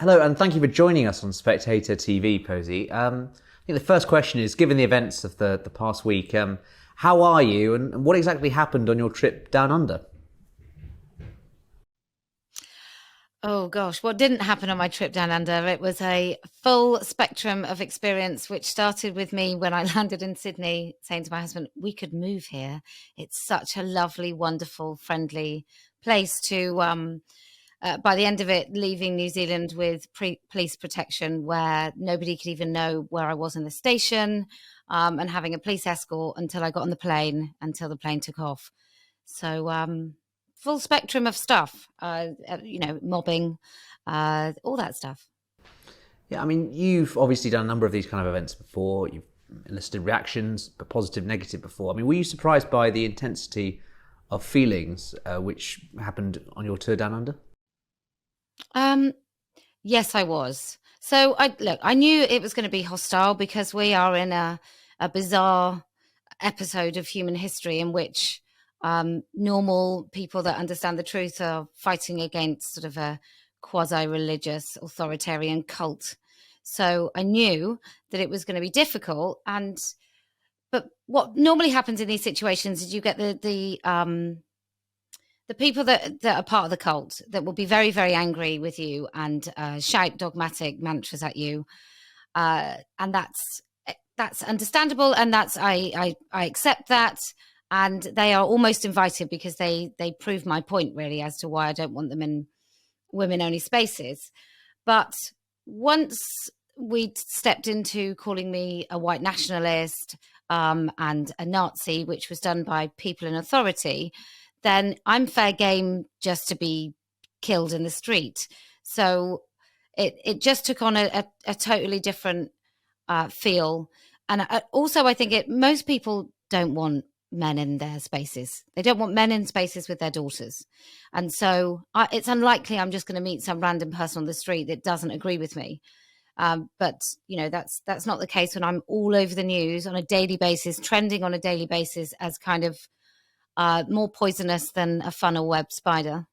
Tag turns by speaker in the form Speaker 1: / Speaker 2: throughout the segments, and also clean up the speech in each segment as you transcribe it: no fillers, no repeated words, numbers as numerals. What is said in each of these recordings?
Speaker 1: Hello, and thank you for joining us on Spectator TV, Posie. I think the first question is, given the events of the past week, how are you and what exactly happened on your trip down under?
Speaker 2: Oh gosh, what didn't happen on my trip down under? It was a full spectrum of experience, which started with me when I landed in Sydney, saying to my husband, we could move here. It's such a lovely, wonderful, friendly place to, by the end of it, leaving New Zealand with police protection where nobody could even know where I was in the station, and having a police escort until I got on the plane, until the plane took off. So, full spectrum of stuff, mobbing, all that stuff.
Speaker 1: Yeah, I mean, you've obviously done a number of these kind of events before. You've enlisted reactions, but positive, negative before. I mean, were you surprised by the intensity of feelings which happened on your tour down under?
Speaker 2: Yes, I was. So I knew it was going to be hostile because we are in a bizarre episode of human history in which normal people that understand the truth are fighting against sort of a quasi-religious authoritarian cult. So I knew that it was going to be difficult. But what normally happens in these situations is you get the people that are part of the cult that will be very, very angry with you and shout dogmatic mantras at you. And that's understandable. And I accept that. And they are almost invited because they prove my point, really, as to why I don't want them in women-only spaces. But once we stepped into calling me a white nationalist and a Nazi, which was done by people in authority, then I'm fair game just to be killed in the street. So it just took on a totally different feel. And also, I think most people don't want men in their spaces. They don't want men in spaces with their daughters. And so it's unlikely I'm just going to meet some random person on the street that doesn't agree with me. But, that's not the case when I'm all over the news on a daily basis, trending on a daily basis as kind of more poisonous than a funnel web spider.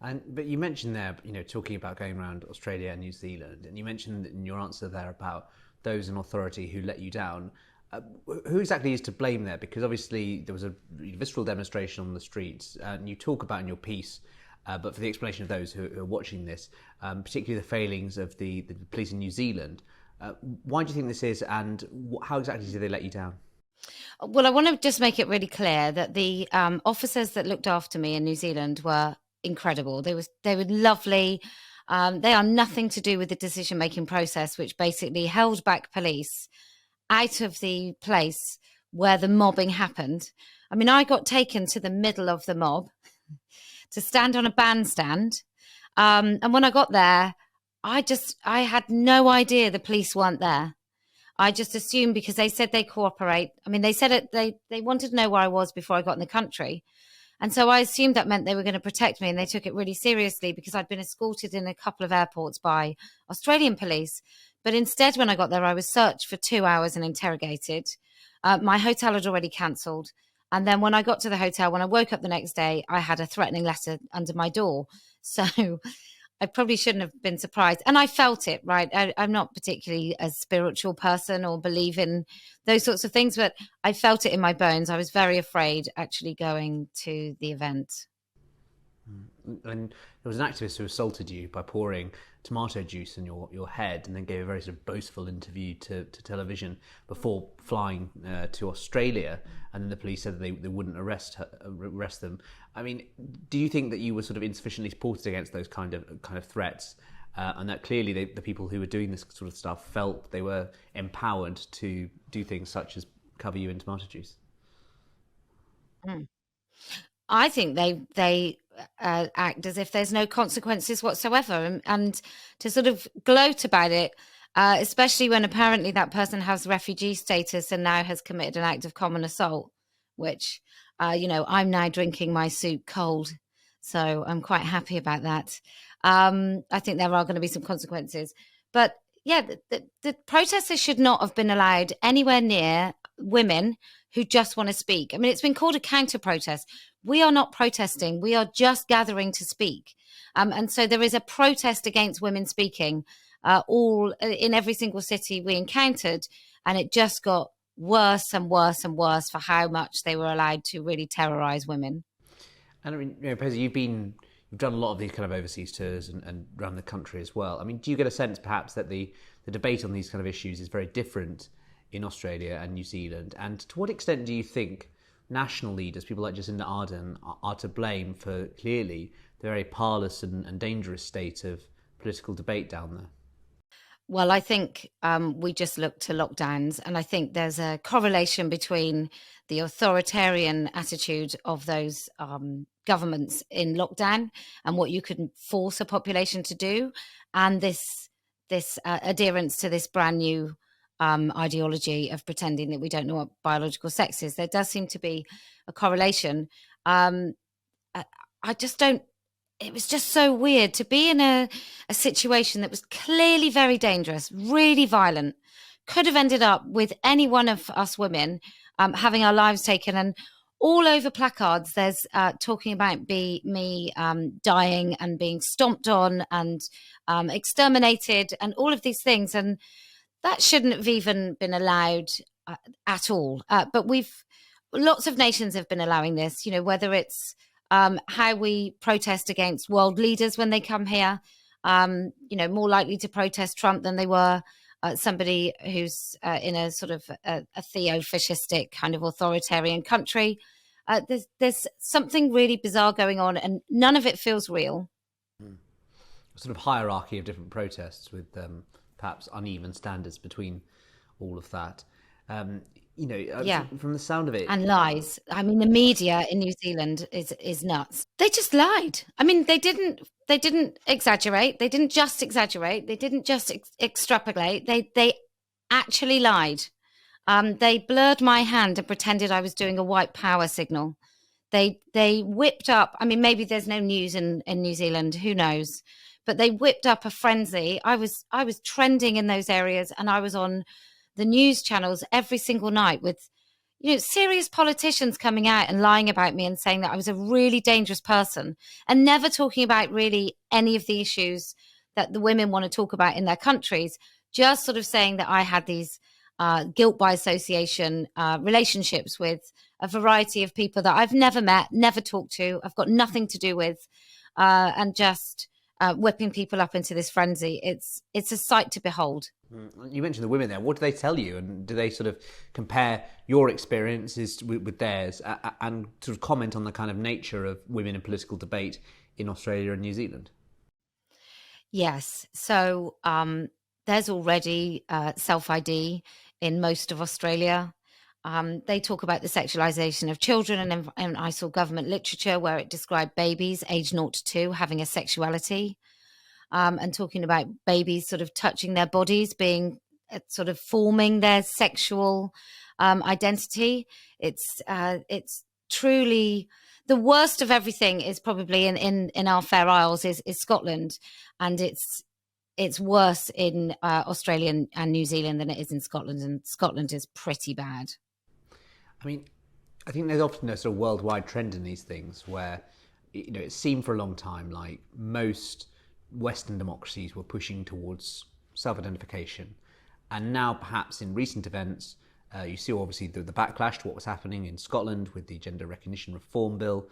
Speaker 1: But you mentioned there, talking about going around Australia and New Zealand, and you mentioned in your answer there about those in authority who let you down. Who exactly is to blame there? Because obviously there was a visceral demonstration on the streets, and you talk about in your piece, but for the explanation of those who are watching this, particularly the failings of the police in New Zealand, why do you think this is, and how exactly did they let you down?
Speaker 2: Well, I want to just make it really clear that the officers that looked after me in New Zealand were incredible. They were lovely. They are nothing to do with the decision-making process, which basically held back police out of the place where the mobbing happened. I mean, I got taken to the middle of the mob to stand on a bandstand. And when I got there, I had no idea the police weren't there. I just assumed because they said they cooperate. I mean, they said it, they wanted to know where I was before I got in the country. And so I assumed that meant they were going to protect me, and they took it really seriously because I'd been escorted in a couple of airports by Australian police. But instead, when I got there, I was searched for 2 hours and interrogated. My hotel had already cancelled. And then when I got to the hotel, when I woke up the next day, I had a threatening letter under my door. So I probably shouldn't have been surprised. And I felt it, right? I'm not particularly a spiritual person or believe in those sorts of things, but I felt it in my bones. I was very afraid actually going to the event.
Speaker 1: And there was an activist who assaulted you by pouring tomato juice in your head, and then gave a very sort of boastful interview to television before flying to Australia. And then the police said that they wouldn't arrest them. I mean, do you think that you were sort of insufficiently supported against those kind of threats, and that clearly the people who were doing this sort of stuff felt they were empowered to do things such as cover you in tomato juice?
Speaker 2: I think they act as if there's no consequences whatsoever, and to sort of gloat about it, especially when apparently that person has refugee status and now has committed an act of common assault, which, I'm now drinking my soup cold. So I'm quite happy about that. I think there are going to be some consequences. But yeah, the protesters should not have been allowed anywhere near women who just want to speak. I mean, it's been called a counter protest. we are not protesting. We are just gathering to speak. And so there is a protest against women speaking all in every single city we encountered. And it just got worse and worse and worse for how much they were allowed to really terrorize women.
Speaker 1: And I mean, Posie, you've done a lot of these kind of overseas tours and around the country as well. I mean, do you get a sense perhaps that the debate on these kind of issues is very different in Australia and New Zealand? And to what extent do you think national leaders, people like Jacinda Ardern, are to blame for clearly the very parlous and dangerous state of political debate down there?
Speaker 2: Well, I think we just look to lockdowns, and I think there's a correlation between the authoritarian attitude of those governments in lockdown and what you can force a population to do, and this adherence to this brand new ideology of pretending that we don't know what biological sex is. There does seem to be a correlation. I just don't. It was just so weird to be in a situation that was clearly very dangerous, really violent, could have ended up with any one of us women having our lives taken. And all over placards, there's talking about me dying and being stomped on and exterminated and all of these things. And that shouldn't have even been allowed at all. But lots of nations have been allowing this, whether it's how we protest against world leaders when they come here, more likely to protest Trump than they were somebody who's in a sort of a theo-fascistic kind of authoritarian country. There's something really bizarre going on, and none of it feels real.
Speaker 1: A sort of hierarchy of different protests with perhaps uneven standards between all of that. From the sound of it,
Speaker 2: and lies. I mean, the media in New Zealand is nuts. They just lied. I mean, they didn't exaggerate. They didn't just exaggerate. They didn't just extrapolate. They actually lied. They blurred my hand and pretended I was doing a white power signal. They whipped up. I mean, maybe there's no news in New Zealand. Who knows? But they whipped up a frenzy. I was trending in those areas, and I was on the news channels every single night with, serious politicians coming out and lying about me and saying that I was a really dangerous person and never talking about really any of the issues that the women want to talk about in their countries, just sort of saying that I had these guilt by association relationships with a variety of people that I've never met, never talked to, I've got nothing to do with, and just whipping people up into this frenzy. It's a sight to behold.
Speaker 1: You mentioned the women there. What do they tell you? And do they sort of compare your experiences with theirs and sort of comment on the kind of nature of women in political debate in Australia and New Zealand?
Speaker 2: Yes. So there's already self-ID in most of Australia. They talk about the sexualisation of children, and I saw government literature where it described babies aged 0 to 2 having a sexuality. And talking about babies sort of touching their bodies, being sort of forming their sexual identity. It's truly the worst of everything. Is probably in our Fair Isles is Scotland, and it's worse in Australia and New Zealand than it is in Scotland, and Scotland is pretty bad.
Speaker 1: I mean, I think there's often a sort of worldwide trend in these things where it seemed for a long time like most Western democracies were pushing towards self-identification, and now perhaps in recent events you see obviously the backlash to what was happening in Scotland with the Gender Recognition Reform Bill.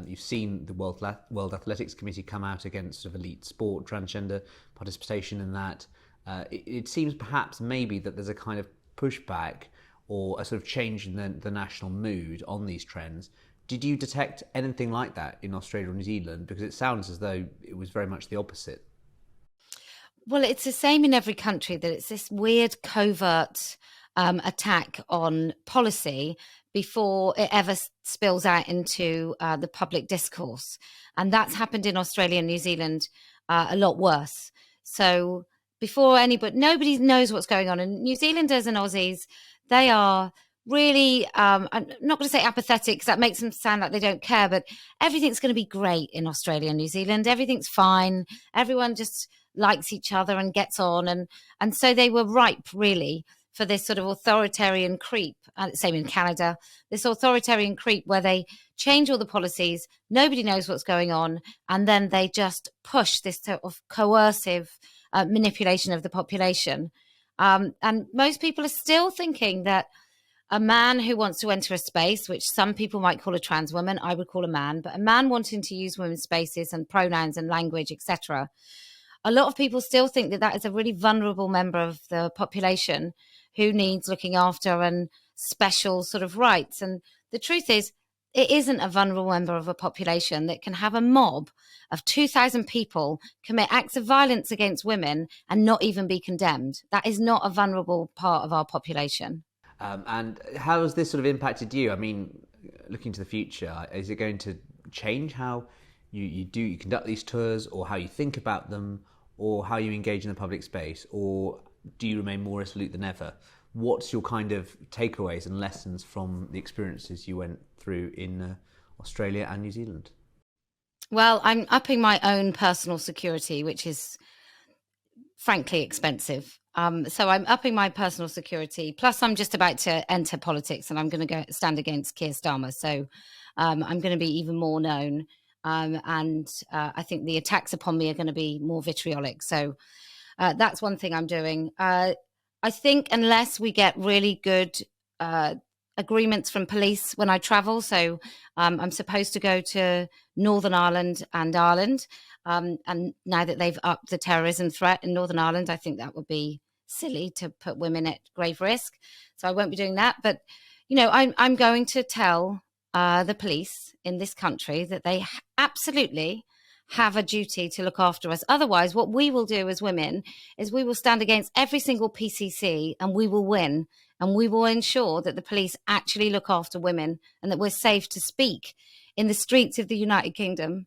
Speaker 1: You've seen the World Athletics Committee come out against sort of elite sport, transgender participation in that. It seems perhaps maybe that there's a kind of pushback or a sort of change in the national mood on these trends. Did you detect anything like that in Australia or New Zealand? Because it sounds as though it was very much the opposite.
Speaker 2: Well, it's the same in every country, that it's this weird covert attack on policy before it ever spills out into the public discourse. And that's happened in Australia and New Zealand a lot worse. So before nobody knows what's going on. And New Zealanders and Aussies, they are really, I'm not going to say apathetic because that makes them sound like they don't care, but everything's going to be great in Australia and New Zealand. Everything's fine. Everyone just likes each other and gets on. And so they were ripe, really, for this sort of authoritarian creep, same in Canada, this authoritarian creep where they change all the policies, nobody knows what's going on, and then they just push this sort of coercive manipulation of the population. And most people are still thinking that a man who wants to enter a space, which some people might call a trans woman, I would call a man, but a man wanting to use women's spaces and pronouns and language, etc. A lot of people still think that that is a really vulnerable member of the population who needs looking after and special sort of rights. And the truth is, it isn't a vulnerable member of a population that can have a mob of 2,000 people commit acts of violence against women and not even be condemned. That is not a vulnerable part of our population.
Speaker 1: And how has this sort of impacted you? I mean, looking to the future, is it going to change how you conduct these tours, or how you think about them, or how you engage in the public space, or do you remain more resolute than ever? What's your kind of takeaways and lessons from the experiences you went through in Australia and New Zealand?
Speaker 2: Well, I'm upping my own personal security, which is frankly expensive. So I'm upping my personal security. Plus, I'm just about to enter politics, and I'm going to go stand against Keir Starmer. So I'm going to be even more known. And I think the attacks upon me are going to be more vitriolic. So that's one thing I'm doing. I think unless we get really good agreements from police when I travel, so I'm supposed to go to Northern Ireland and Ireland. And now that they've upped the terrorism threat in Northern Ireland, I think that would be silly to put women at grave risk. So I won't be doing that. But, you know, I'm going to tell the police in this country that they absolutely have a duty to look after us. Otherwise, what we will do as women is we will stand against every single PCC and we will win. And we will ensure that the police actually look after women and that we're safe to speak in the streets of the United Kingdom.